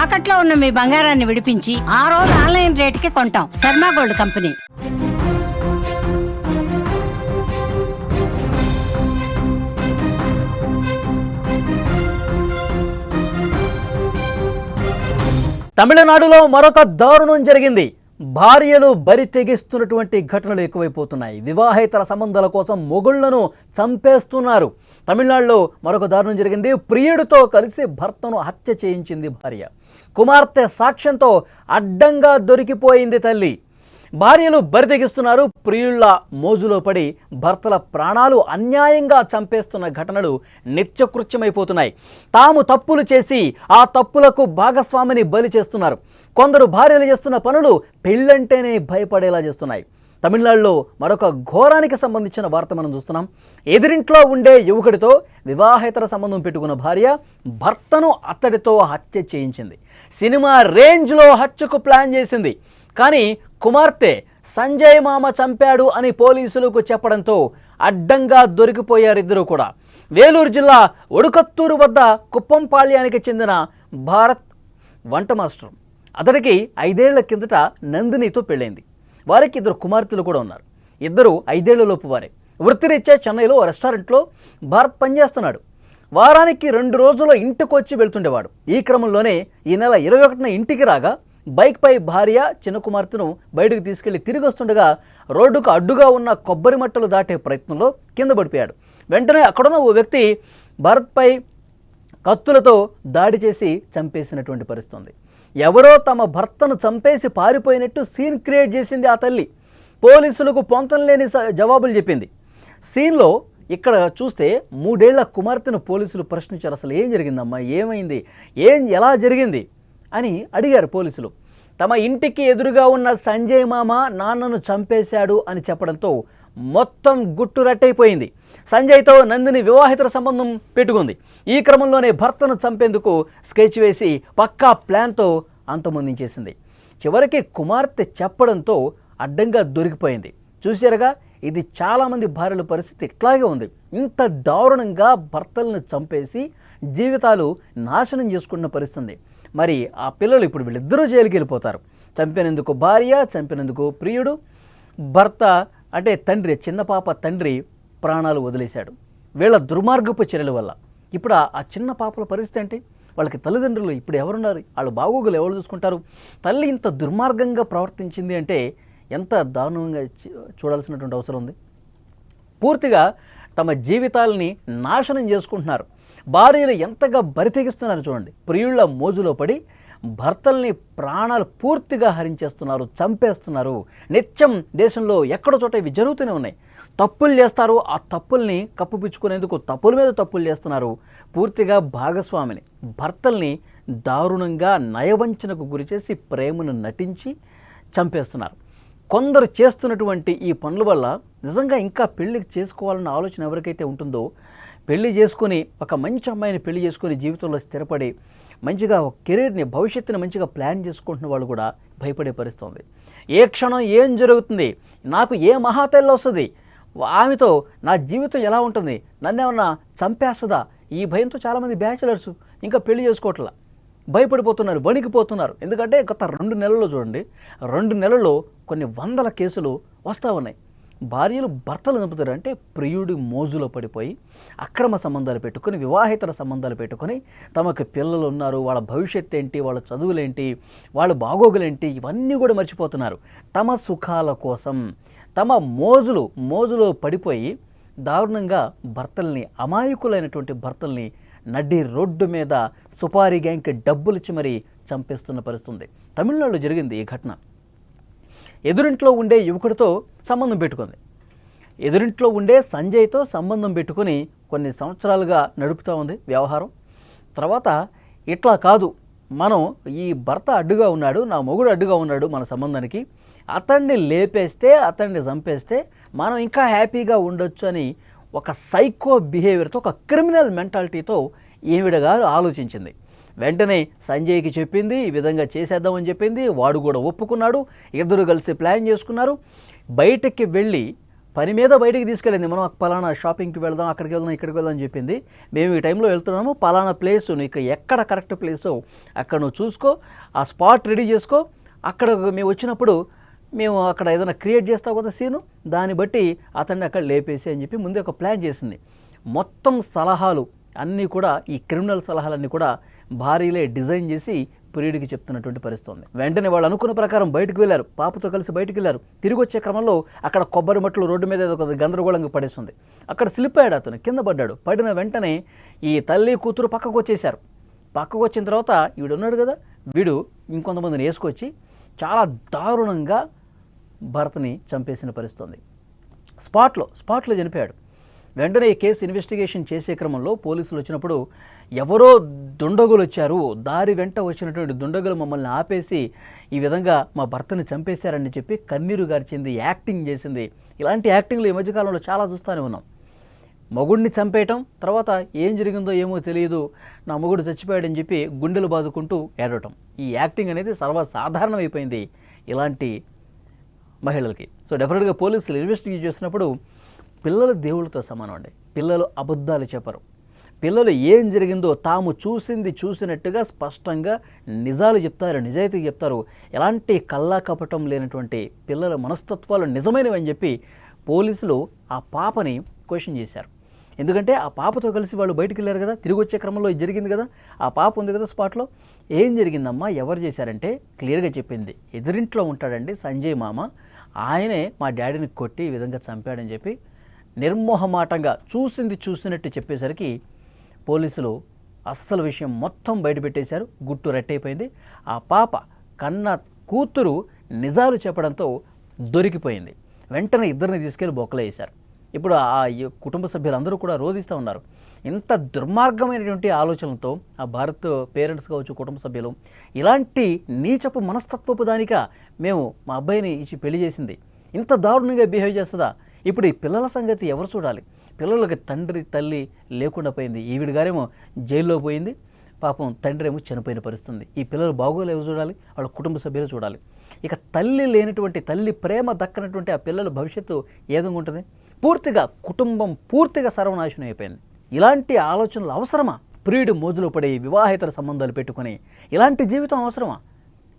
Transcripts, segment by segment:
తాకట్లో ఉన్న మీ బంగారాన్ని విడిపించి ఆ రోజు ఆన్లైన్ రేటుకి కొంటాం. Sharma gold company. తమిళనాడులో మరొక దారుణం జరిగింది. భార్యలు బరి తెగిస్తున్నటువంటి ఘటనలు ఎక్కువైపోతున్నాయి. వివాహేతర సంబంధాల కోసం మొగుళ్లను చంపేస్తున్నారు. తమిళనాడులో మరొక దారుణం జరిగింది. ప్రియుడితో కలిసి భర్తను హత్య చేయించింది భార్య. కుమార్తె సాక్ష్యంతో అడ్డంగా దొరికిపోయింది తల్లి. భార్యలు బరి తెగిస్తున్నారు. ప్రియుళ్ల మోజులో పడి భర్తల ప్రాణాలు అన్యాయంగా చంపేస్తున్న ఘటనలు నిత్యకృత్యమైపోతున్నాయి. తాము తప్పులు చేసి ఆ తప్పులకు భాగస్వామిని బలి చేస్తున్నారు. కొందరు భార్యలు చేస్తున్న పనులు పెళ్ళంటేనే భయపడేలా చేస్తున్నాయి. తమిళనాడులో మరొక ఘోరానికి సంబంధించిన వార్త మనం చూస్తున్నాం. ఎదిరింట్లో ఉండే యువకుడితో వివాహేతర సంబంధం పెట్టుకున్న భార్య భర్తను అతడితో హత్య చేయించింది. సినిమా రేంజ్లో హత్యకు ప్లాన్ చేసింది. కానీ కుమార్తె సంజయ్ మామ చంపాడు అని పోలీసులకు చెప్పడంతో అడ్డంగా దొరికిపోయారు ఇద్దరు కూడా. వేలూరు జిల్లా ఒడుకత్తూరు వద్ద కుప్పంపాళ్యానికి చెందిన భారత్ వంట మాస్టర్. అతడికి 5 ఏళ్ల కిందట నందినితో పెళ్ళైంది. వారికి 2 కుమార్తెలు కూడా ఉన్నారు. ఇద్దరు 5 ఏళ్లలోపు వారే. వృత్తిరీత్యా చెన్నైలో రెస్టారెంట్లో భారత్ పనిచేస్తున్నాడు. వారానికి 2 రోజుల్లో ఇంటికి వచ్చి వెళ్తుండేవాడు. ఈ క్రమంలోనే ఈ నెల 21న ఇంటికి రాగా బైక్పై భార్య చిన్న కుమార్తెను బయటకు తీసుకెళ్లి తిరిగి వస్తుండగా రోడ్డుకు అడ్డుగా ఉన్న కొబ్బరి మట్టలు దాటే ప్రయత్నంలో కింద పడిపోయాడు. వెంటనే అక్కడున్న ఓ వ్యక్తి భారత్పై కత్తులతో దాడి చేసి చంపేసినటువంటి పరిస్థితి ఉంది. ఎవరో తమ భర్తను చంపేసి పారిపోయినట్టు సీన్ క్రియేట్ చేసింది ఆ తల్లి. పోలీసులకు పొంతం లేని జవాబులు చెప్పింది. సీన్లో ఇక్కడ చూస్తే 3 ఏళ్ల కుమార్తెను పోలీసులు ప్రశ్నించారు. అసలు ఏం జరిగిందమ్మా, ఏమైంది, ఎలా జరిగింది అని అడిగారు పోలీసులు. తమ ఇంటికి ఎదురుగా ఉన్న సంజయ్ మామ నాన్నను చంపేశాడు అని చెప్పడంతో మొత్తం గుట్టు రట్టయిపోయింది. సంజయ్తో నందిని వివాహితర సంబంధం పెట్టుకుంది. ఈ క్రమంలోనే భర్తను చంపేందుకు స్కెచ్ వేసి పక్కా ప్లాన్తో అంతమొందించేసింది. చివరికి కుమార్తె చెప్పడంతో అడ్డంగా దొరికిపోయింది. చూశారుగా, ఇది చాలామంది భార్యల పరిస్థితి ఇట్లాగే ఉంది. ఇంత దారుణంగా భర్తలను చంపేసి జీవితాలు నాశనం చేసుకున్న పరిస్థితి. మరి ఆ పిల్లలు ఇప్పుడు వీళ్ళిద్దరూ జైలుకి వెళ్ళిపోతారు. చంపినందుకు భార్య, చంపినందుకు ప్రియుడు. భర్త అంటే తండ్రి, చిన్న పాప తండ్రి ప్రాణాలు వదిలేశాడు వీళ్ళ దుర్మార్గపు చర్యల వల్ల. ఇప్పుడు ఆ చిన్న పాపల పరిస్థితి ఏంటి? వాళ్ళకి తల్లిదండ్రులు ఇప్పుడు ఎవరున్నారు? వాళ్ళ బాగోగులు ఎవరు చూసుకుంటారు? తల్లి ఇంత దుర్మార్గంగా ప్రవర్తించింది అంటే ఎంత దారుణంగా చూడాల్సినటువంటి అవసరం ఉంది. పూర్తిగా తమ జీవితాలని నాశనం చేసుకుంటున్నారు. భార్యలు ఎంతగా బరితెగిస్తున్నారు చూడండి. ప్రియుళ్ళ మోజులో పడి భర్తల్ని ప్రాణాలు పూర్తిగా హరించేస్తున్నారు, చంపేస్తున్నారు. నిత్యం దేశంలో ఎక్కడో చోట ఇవి జరుగుతూనే ఉన్నాయి. తప్పులు చేస్తారు, ఆ తప్పుల్ని కప్పుపుచ్చుకునేందుకు తప్పుల మీద తప్పులు చేస్తున్నారు. పూర్తిగా భాగస్వామిని, భర్తల్ని దారుణంగా నయవంచనకు గురిచేసి ప్రేమను నటించి చంపేస్తున్నారు. కొందరు చేస్తున్నటువంటి ఈ పనుల వల్ల నిజంగా ఇంకా పెళ్లి చేసుకోవాలన్న ఆలోచన ఎవరికైతే ఉంటుందో, పెళ్లి చేసుకుని ఒక మంచి అమ్మాయిని పెళ్లి చేసుకుని జీవితంలో స్థిరపడి మంచిగా ఒక కెరీర్ని, భవిష్యత్తుని మంచిగా ప్లాన్ చేసుకుంటున్న వాళ్ళు కూడా భయపడే పరిస్థితి ఉంది. ఏ క్షణం ఏం జరుగుతుంది, నాకు ఏ మహాతల్లి వస్తుంది, ఆమెతో నా జీవితం ఎలా ఉంటుంది, నన్నేమన్నా చంపేస్తుందా, ఈ భయంతో చాలామంది బ్యాచిలర్స్ ఇంకా పెళ్లి చేసుకోవట్లా భయపడిపోతున్నారు, వణికిపోతున్నారు. ఎందుకంటే గత 2 నెలల్లో చూడండి, 2 నెలల్లో కొన్ని వందల కేసులు వస్తూ ఉన్నాయి. భార్యలు భర్తలు చంపుతారు అంటే ప్రియుడి మోజులో పడిపోయి అక్రమ సంబంధాలు పెట్టుకొని, వివాహేతర సంబంధాలు పెట్టుకొని తమకు పిల్లలు ఉన్నారు, వాళ్ళ భవిష్యత్తు ఏంటి, వాళ్ళ చదువులేంటి, వాళ్ళ బాగోగులేంటి, ఇవన్నీ కూడా మర్చిపోతున్నారు. తమ సుఖాల కోసం తమ మోజులో పడిపోయి దారుణంగా భర్తల్ని, అమాయకులైనటువంటి భర్తల్ని నడి రోడ్డు మీద సుపారీ గ్యాంగ్కి డబ్బులు ఇచ్చి మరీ చంపేస్తున్న పరిస్థితి. తమిళనాడులో జరిగింది ఈ ఘటన. ఎదురింట్లో ఉండే యువకుడితో సంబంధం పెట్టుకుంది. ఎదురింట్లో ఉండే సంజయ్తో సంబంధం పెట్టుకుని కొన్ని సంవత్సరాలుగా నడుపుతూ ఉంది వ్యవహారం. తర్వాత ఇట్లా కాదు, మనం ఈ భర్త అడ్డుగా ఉన్నాడు, నా మొగుడు అడ్డుగా ఉన్నాడు మన సంబంధానికి, అతన్ని లేపేస్తే, అతన్ని చంపేస్తే మనం ఇంకా హ్యాపీగా ఉండొచ్చు అని ఒక సైకో బిహేవియర్తో, ఒక క్రిమినల్ మెంటాలిటీతో ఈవిడ గారు ఆలోచించింది. వెంటనే సంజయ్కి చెప్పింది, ఈ విధంగా చేసేద్దామని చెప్పింది. వాడు కూడా ఒప్పుకున్నాడు. ఇద్దరు కలిసి ప్లాన్ చేసుకున్నారు. బయటకి వెళ్ళి పని మీద బయటికి తీసుకెళ్ళింది. మనం పలానా షాపింగ్కి వెళ్దాం, అక్కడికి వెళ్దాం, ఇక్కడికి వెళ్దాం అని చెప్పింది. మేము ఈ టైంలో వెళ్తున్నాము, పలానా ప్లేసు నీకు ఎక్కడ కరెక్ట్ ప్లేసో అక్కడ నువ్వు చూసుకో, ఆ స్పాట్ రెడీ చేసుకో, అక్కడ మేము వచ్చినప్పుడు మేము అక్కడ ఏదైనా క్రియేట్ చేస్తావు కదా సీను, దాన్ని బట్టి అతన్ని అక్కడ లేపేసి అని చెప్పి ముందే ఒక ప్లాన్ చేసింది. మొత్తం సలహాలు అన్నీ కూడా, ఈ క్రిమినల్ సలహాలన్నీ కూడా భార్యలే డిజైన్ చేసి ప్రియుడికి చెప్తున్నటువంటి పరిస్థితి ఉంది. వెంటనే వాళ్ళు అనుకున్న ప్రకారం బయటకు వెళ్ళారు, పాపతో కలిసి బయటకు వెళ్ళారు. తిరిగి వచ్చే క్రమంలో అక్కడ కొబ్బరి మట్లు రోడ్డు మీద ఏదో ఒక గందరగోళంగా పడేస్తుంది. అక్కడ స్లిప్ అయ్యాడు, అతను కింద పడ్డాడు. పడిన వెంటనే ఈ తల్లి కూతురు పక్కకు వచ్చేసారు. పక్కకు వచ్చిన తర్వాత వీడు ఉన్నాడు కదా, వీడు ఇంకొంతమందిని వేసుకొచ్చి చాలా దారుణంగా భర్తని చంపేసిన పరిస్థితి ఉంది. స్పాట్లో చనిపోయాడు. వెంటనే ఈ కేసు ఇన్వెస్టిగేషన్ చేసే క్రమంలో పోలీసులు వచ్చినప్పుడు ఎవరో దుండగులు వచ్చారు, దారి వెంట వచ్చినటువంటి దుండగులు మమ్మల్ని ఆపేసి ఈ విధంగా మా భర్తని చంపేశారని చెప్పి కన్నీరు గార్చింది, యాక్టింగ్ చేసింది. ఇలాంటి యాక్టింగ్లు ఈ మధ్యకాలంలో చాలా చూస్తూనే ఉన్నాం. మొగుడిని చంపేయటం, తర్వాత ఏం జరిగిందో ఏమో తెలియదు, నా మొగుడు చచ్చిపోయాడని చెప్పి గుండెలు బాదుకుంటూ ఏడవటం. ఈ యాక్టింగ్ అనేది సర్వసాధారణం అయిపోయింది ఇలాంటి మహిళలకి. సో డెఫినెట్గా పోలీసులు ఇన్వెస్టిగేట్ చేసినప్పుడు పిల్లలు దేవుళ్ళతో సమానం అండి. పిల్లలు అబద్ధాలు చెప్పరు. పిల్లలు ఏం జరిగిందో తాము చూసినట్టుగా స్పష్టంగా నిజాలు చెప్తారు, నిజాయితీ చెప్తారు. ఎలాంటి కల్లా కపటం లేనటువంటి పిల్లల మనస్తత్వాలు నిజమైనవి అని చెప్పి పోలీసులు ఆ పాపని క్వశ్చన్ చేశారు. ఎందుకంటే ఆ పాపతో కలిసి వాళ్ళు బయటికి వెళ్ళారు కదా, తిరిగి వచ్చే క్రమంలో ఇది జరిగింది కదా, ఆ పాప ఉంది కదా స్పాట్లో. ఏం జరిగిందమ్మా, ఎవరు చేశారంటే క్లియర్గా చెప్పింది. ఎదురింట్లో ఉంటాడండి సంజయ్ మామ, ఆయనే మా డాడీని కొట్టి ఈ విధంగా చంపాడని చెప్పి నిర్మోహమాటంగా చూసినట్టు చెప్పేసరికి పోలీసులు అస్సలు విషయం మొత్తం బయటపెట్టేశారు. గుట్టు రట్టయిపోయింది. ఆ పాప కన్న కూతురు నిజాలు చెప్పడంతో దొరికిపోయింది. వెంటనే ఇద్దరిని తీసుకెళ్లి బొక్కలో వేశారు. ఇప్పుడు ఆ కుటుంబ సభ్యులందరూ కూడా రోధిస్తూ ఉన్నారు. ఇంత దుర్మార్గమైనటువంటి ఆలోచనలతో ఆ భారత్ పేరెంట్స్ కావచ్చు, కుటుంబ సభ్యులు ఇలాంటి నీచపు మనస్తత్వపు దానిక మేము మా అబ్బాయిని ఇచ్చి పెళ్లి చేసింది, ఇంత దారుణంగా బిహేవ్ చేస్తుందా? ఇప్పుడు ఈ పిల్లల సంగతి ఎవరు చూడాలి? పిల్లలకి తండ్రి తల్లి లేకుండా పోయింది. ఈవిడ గారేమో జైల్లో పోయింది, పాపం తండ్రి ఏమో చనిపోయిన పరిస్థితుంది. ఈ పిల్లలు బాగోలు ఎవరు చూడాలి? వాళ్ళ కుటుంబ సభ్యులు చూడాలి. ఇక తల్లి లేనటువంటి, తల్లి ప్రేమ దక్కనటువంటి ఆ పిల్లల భవిష్యత్తు ఏ విధంగా ఉంటుంది? పూర్తిగా కుటుంబం పూర్తిగా సర్వనాశనం అయిపోయింది. ఇలాంటి ఆలోచనలు అవసరమా? ప్రియుడు మోజులో పడి వివాహేతర సంబంధాలు పెట్టుకొని ఇలాంటి జీవితం అవసరమా?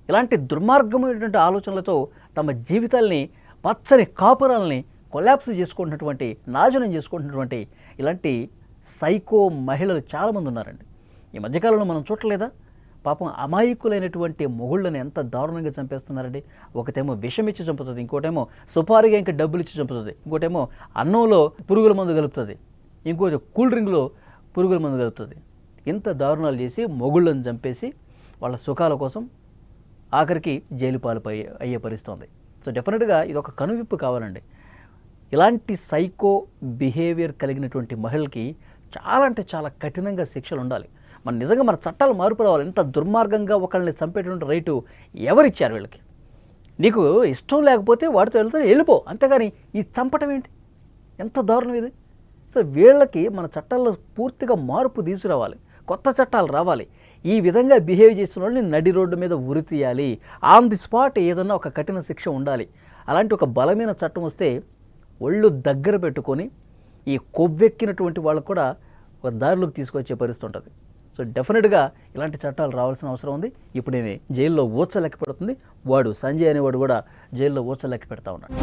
ఇలాంటి దుర్మార్గమైనటువంటి ఆలోచనలతో తమ జీవితాల్ని, పచ్చని కాపురాలని కొలాప్స్ చేసుకుంటున్నటువంటి, నాశనం చేసుకుంటున్నటువంటి ఇలాంటి సైకో మహిళలు చాలామంది ఉన్నారండి. ఈ మధ్యకాలంలో మనం చూడలేదా? పాపం అమాయకులైనటువంటి మొగుళ్ళని ఎంత దారుణంగా చంపేస్తున్నారండి. ఒకటేమో విషం ఇచ్చి చంపుతుంది, ఇంకోటేమో సుపారీగా ఇంకా డబ్బులు ఇచ్చి చంపుతుంది, ఇంకోటేమో అన్నంలో పురుగుల మందు కలుపుతుంది, ఇంకోటి కూల్ డ్రింక్లో పురుగుల మందు కలుపుతుంది. ఇంత దారుణాలు చేసి మొగుళ్ళని చంపేసి వాళ్ళ సుఖాల కోసం ఆఖరికి జైలు పాలపై అయ్యే పరిస్థితుంది. సో డెఫినెట్గా ఇది ఒక కనువిప్పు కావాలండి. ఇలాంటి సైకో బిహేవియర్ కలిగినటువంటి మహిళకి చాలా అంటే చాలా కఠినంగా శిక్షలు ఉండాలి. నిజంగా మన చట్టాలు మార్పు రావాలి. ఇంత దుర్మార్గంగా ఒకళ్ళని చంపేటువంటి రైటు ఎవరిచ్చారు వీళ్ళకి? నీకు ఇష్టం లేకపోతే వాడితో వెళ్ళిపో, అంతేగాని ఈ చంపటం ఏంటి? ఎంత దారుణం ఇది! సో వీళ్ళకి మన చట్టాల్లో పూర్తిగా మార్పు తీసుకురావాలి, కొత్త చట్టాలు రావాలి. ఈ విధంగా బిహేవ్ చేసిన వాళ్ళని నడి రోడ్డు మీద ఉరి తీయాలి. ఆన్ ది స్పాట్ ఏదన్నా ఒక కఠిన శిక్ష ఉండాలి. అలాంటి ఒక బలమైన చట్టం వస్తే ఒళ్ళు దగ్గర పెట్టుకొని ఈ కొవ్వెక్కినటువంటి వాళ్ళకు కూడా ఒక దారిలోకి తీసుకొచ్చే పరిస్థితి ఉంటుంది. సో డెఫినెట్గా ఇలాంటి చట్టాలు రావాల్సిన అవసరం ఉంది. ఇప్పుడు నేను జైల్లో ఊచ లెక్క పెడుతుంది, వాడు సంజయ్ అనేవాడు కూడా జైల్లో ఊచ లెక్క పెడతా ఉన్నాడు.